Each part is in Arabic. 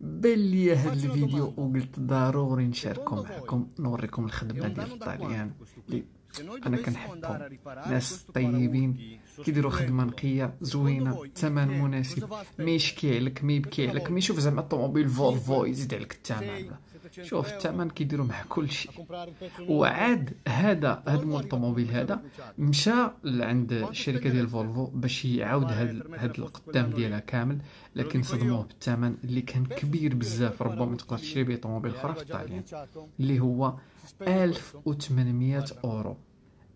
بان ليا هاد الفيديو وقلت ضروري نشاركو معكم نوريكم الخدمه ديال الطاليان اللي انا كنحبهم. ناس طيبين كيديروا خدمه نقيه زوينه، ثمن مناسب، ما يشكي عليك ما يبكي عليك، ما يشوف زعما الطوموبيل فولفو يزيد عليك الثمن. شوف الثمن كيديروا مع كل شيء. وعاد هاد مول الطوموبيل هذا مشى عند الشركه ديال فولفو باش يعاود هاد القدام ديالها كامل، لكن صدموه بالثمن اللي كان كبير بزاف، ربما تقدر تشري به طوموبيل اخرى في ايطاليا اللي هو 1800 اورو.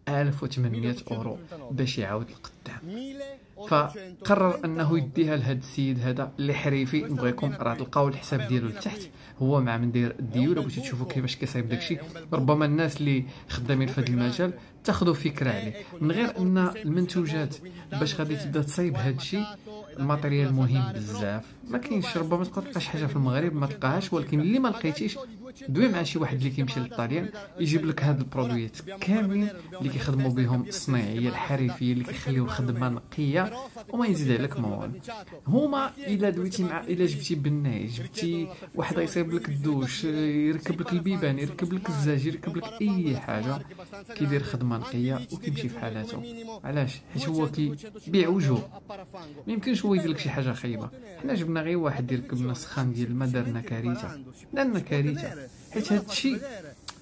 1800 اورو باش يعاود القدام. فقرر انه يديها لهاد السيد هذا اللي حريفي. نبغيكم راه تلقاو الحساب ديالو لتحت، هو مع من داير الديوله باش تشوفوا كيفاش كيصايب داكشي. ربما الناس اللي خدامين في هذا المجال تاخذوا فكره عليه، من غير ان المنتوجات باش غادي تبدا تصايب هذا الشيء. الماتيريال مهم بزاف، ما كاينش ربما ما تلقاش حاجه في المغرب ما تلقاهاش، ولكن اللي ما لقيتيش دوي مع شي واحد اللي كيمشي للطاليان يجيب لك هاد البرودويات كاملين اللي كيخدموا بهم الصناعيه الحرفيه اللي كيخليو الخدمه نقيه وما يزيد عليك ما والو. هما الا دويتي مع الا جبتي بناي، جبتي واحد يصايب لك الدوش، يركب لك البيبان، يركب لك الزاج، يركب لك اي حاجه، كيدير خدمه نقيه وكيمشي في حالاته. علاش؟ حيت هو كيبيع وجهه، ما يمكنش هو يدير لك شي حاجه خايبه. حنا جبنا غير واحد يركب لنا سخان ديال الماء، دارنا كارثه، درنا كارثه. حيت هاد الشيء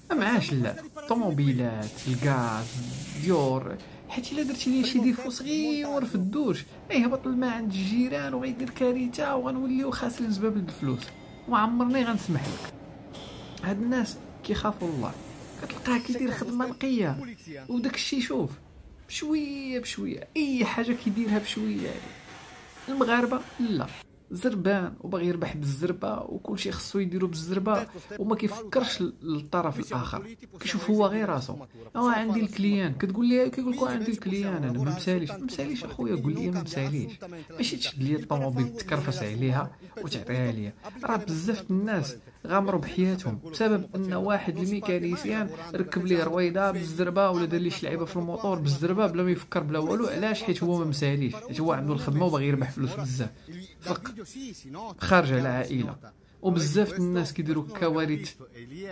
ما معاش لا طوموبيلات الغاز ديور. حيت الا درتي ليه شي ديفو صغير في الدوش يهبط الماء عند الجيران وغيدير كارثه، وغنوليو خاسرين زباب الفلوس، وما عمرني غنسمح لك. هاد الناس كيخافوا الله، كتلقاه كيدير خدمه نقيه وداك الشيء شوف بشويه بشويه، اي حاجه كيديرها بشويه. المغاربه لا، زربان وباغي يربح بالزربه وكل شيء خصو يديرو بالزربه، وما كيفكرش للطرف الاخر، كيشوف هو غير راسو. عندي الكليان، كتقول لي كيقول لك عندي الكليان، انا ما مساليش اخويا، قول لي ما مساليش، ماشي تشد لي الطوموبيل تكرفس عليها وتعطيها ليا. راه بزاف الناس غامروا بحياتهم بسبب ان واحد الميكانيسيان ركب ليه رويضه بالزربه ولا دار ليه شي لعيبه في الموطور بالزربه بلا ما يفكر بلا والو. علاش؟ حيت هو ما مساليش، حيت هو عنده الخدمه وباغي يربح فلوس بزاف، خارج على عائله. وبزاف الناس كيديروا كوارث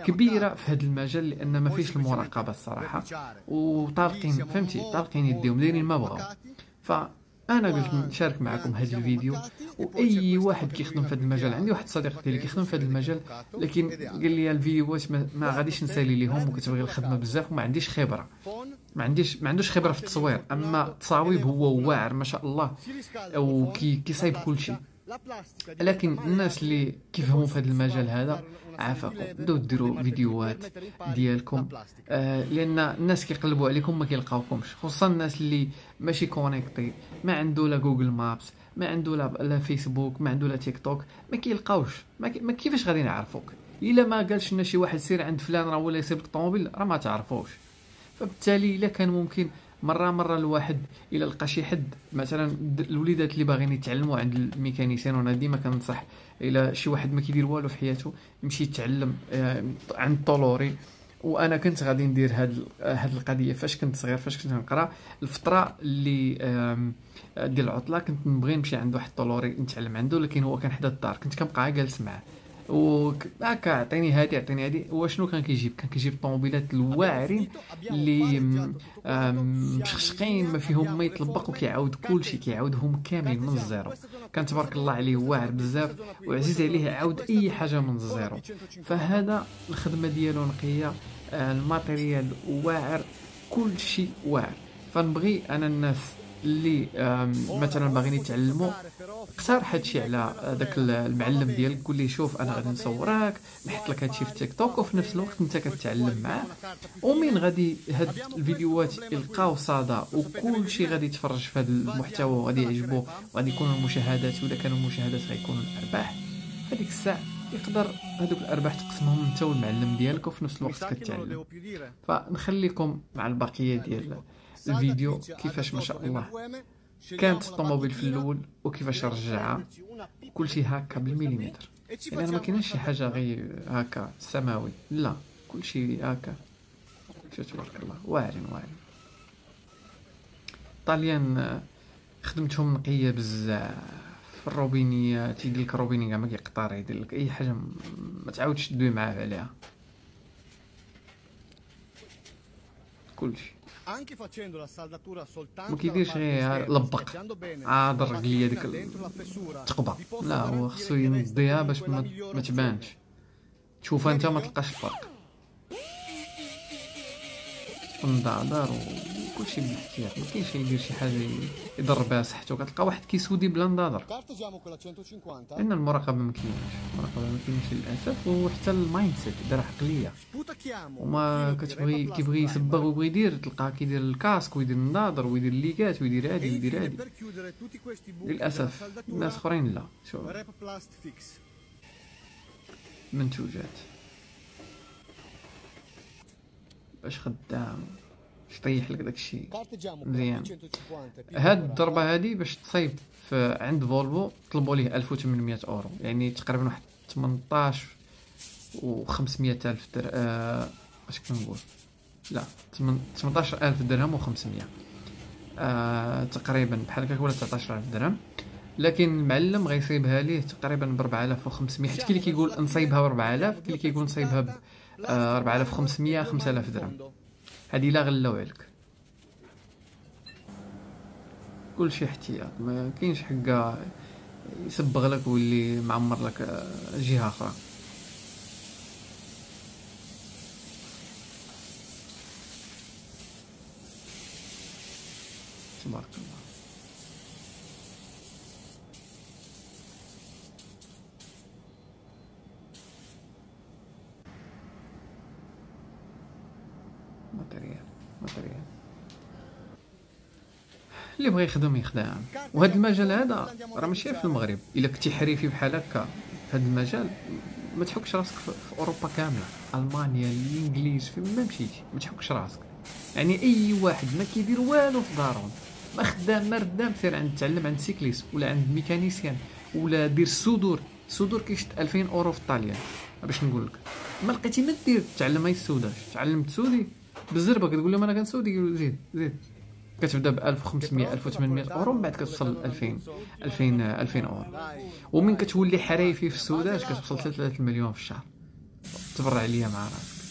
كبيره في هذا المجال لان ما فيش المراقبه الصراحه، وطالقين فهمتي، طالقين يديهم دايرين ما بغاو. فانا قلت نشارك معكم هذا الفيديو، واي واحد كيخدم في هذا المجال. عندي واحد الصديق ديالي كيخدم في هذا المجال، لكن قال لي الفيديوهات ما غاديش نسالي ليهم، وكتبغي الخدمه بزاف وما عنديش خبره، ما عندوش خبره في التصوير، اما التصاويب هو واعر ما شاء الله وكيصايب كل شيء. لكن الناس اللي كيفهموا في هذا المجال هذا عافاكم، بداو ديروا فيديوهات ديالكم، لان الناس كيقلبوا عليكم ما كيلقاوكمش، خصوصا الناس اللي ماشي كونيكتي، ما عنده لا جوجل مابس، ما عنده لا فيسبوك، ما عنده لا تيك توك، ما كيلقاوش. ما كيفاش غادي نعرفوك الا ما قالش لنا شي واحد سير عند فلان راه ولا يصيب لك طوموبيل، راه ما تعرفوش. فبالتالي الا كان ممكن مره الواحد الا لقى شي حد، مثلا الوليدات اللي باغيين يتعلموا عند الميكانيسيان، وانا ديما كنصح الا شي واحد ما كيدير والو في حياته يمشي يتعلم عند طولوري. وانا كنت غادي ندير هاد القضيه فاش كنت صغير، فاش كنت نقرا الفتره اللي ديال العطله، كنت نبغي نمشي عند واحد طولوري نتعلم عنده، لكن هو كان حدا الدار، كنت كنبقى جالس معاه وهكا عطيني هادي. هو شنو كان كيجيب الطوموبيلات الواعرين اللي مشخشقين ما فيهم ما يطلبق، وكيعاود كلشي، كيعاودهم كاملين من الزيرو. كان تبارك الله عليه واعر بزاف، وعزيز عليه عاود اي حاجه من الزيرو. فهذا الخدمه ديالو نقيه، الماتيريال واعر، كلشي واعر. فنبغي انا الناس اللي مثلا باغيين يتعلموا اقترح هادشي على داك المعلم ديالك، قول ليه شوف انا غادي نصورك، نحط لك هادشي في تيك توك، وفي نفس الوقت انت كتعلم معاه. ومن غادي هاد الفيديوهات يلقاو صدى وكل شيء غادي يتفرج في هذا المحتوى وغادي يعجبو، وغادي يكونوا المشاهدات، ولا كانوا المشاهدات غيكونوا الارباح، هذيك الساعه يقدر هذوك الارباح تقسمهم انت والمعلم ديالك، وفي نفس الوقت كتعلم. فنخليكم مع البقيه ديال الفيديو كيفاش ما شاء الله كانت الطوموبيل في الاول وكيفاش رجعها، كلشي هكا بالمليمتر. يعني ما كاينش شي حاجه غير هكا سماوي، لا كلشي هكا. شوف تبارك الله واعرين. طاليان خدمتهم نقيه بزاف. في الروبينيات، يدير لك روبيني كاع ما كيقطر، يدير لك اي حاجه ما تعاودش تدوي معاه عليها، كلشي ما كيديرش غير لبق عاد الرجليه ديك الثقبه، لا هو خصو ينضيها باش ما تبانش، تشوفها انت ما تلقاش الفرق. النضادر وكلشي بالاحتياط، ما كاينش يدير شي حاجه يضر بها صحته. كتلقى واحد كيسودي بلا نضادر، لان المراقبه ما كاينش للاسف، وحتى المايند سيت دار عقليه، وما كيبغي يصبغ ويبغي يدير، تلقاه كيدير الكاسك ويدير النضادر ويدير الليكات ويدير هادي ويدير هادي. للاسف الناس اخرين لا. شوف منتوجات باش خدام باش طيح لك داكشي مزيان. هاد الضربه هادي باش تصايب عند فولفو طلبوا ليه 1800 اورو، يعني تقريبا واحد 18 و500 الف اش كنقول، لا 18000 درهم و500 تقريبا بحال هكاك، ولا 19000 درهم. لكن المعلم غيصيبها ليه تقريبا ب 4500، حيت كاين اللي كيقول نصيبها ب 4000، كاين اللي كيقول نصيبها ب 4500 5000 درهم. هادي لا غلاو عليك، كلشي احتياط، ما كاينش حقا يصبغ لك ويولي معمر لك جهه اخرى. تبارك الله. ماتريال اللي بغى يخدم يخدم. وهذا المجال هذا راه ماشي في المغرب، الا كنتي حريفي بحال هكا في هذا المجال ما تحكش راسك في اوروبا كامله، المانيا الانجليز فين ما مشيتي ما تحكش راسك. يعني اي واحد ما كيدير والو في دارهم، ما خدام ما ردام، سير عند تعلم عند سيكليس ولا عند ميكانيسيان ولا دير الصدور كيشت 2000 اورو في الطاليان. باش نقول لك ما لقيتي ما دير تعلم اي السوداش، تعلم تسودي بالزربه، كتقول لهم انا كنسودي، يقولوا زيد كتبدا ب 1500 1800 اورو، من بعد كتوصل ل 2000 اورو، ومن كتولي حريفي في السوداش كتوصل 3 مليون في الشهر. تبرع عليا مع راسك،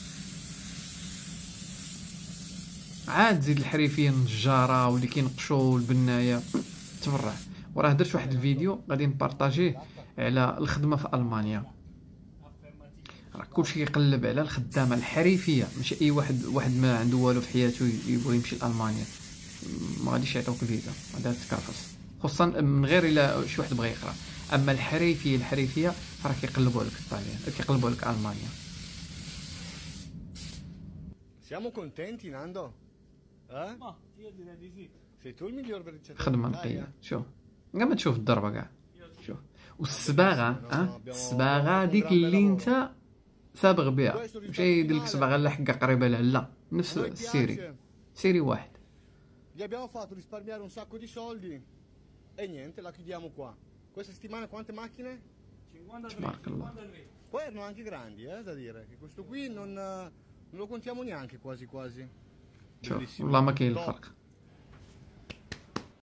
عاد زيد الحريفيه النجاره واللي كينقشوا البنايه تبرع. وراه درت واحد الفيديو غادي نبارطاجيه على الخدمه في المانيا، راه كلشي كيقلب على الخدامه الحريفيه، ماشي اي واحد ما عنده والو في حياته يبغي يمشي لالمانيا ما غاديش يعطوك الفيزا، غادي تكرفص، خصوصا من غير الا شي واحد بغى يقرا. اما الحريفيه راه كيقلبوا لك الطاليان، كيقلبوا لك المانيا. Siamo contenti Nando? Ma io direi di sì. Sei tu il miglior bericciatore. خدمه نقيه. شوف كاع ما تشوف الضربه كاع، شوف والصباغه الصباغه ديك اللي انت سابغ بها، ماشي يدير لك صباغه لا حقا قريبه لا نفس سيري واحد. Gli abbiamo fatto risparmiare un sacco di soldi e niente, la chiudiamo qua. Questa settimana quante macchine? 53. تبارك الله. Poi erano anche grandi, da dire, che questo qui non lo contiamo neanche quasi. شوف والله ما كاين الفرق.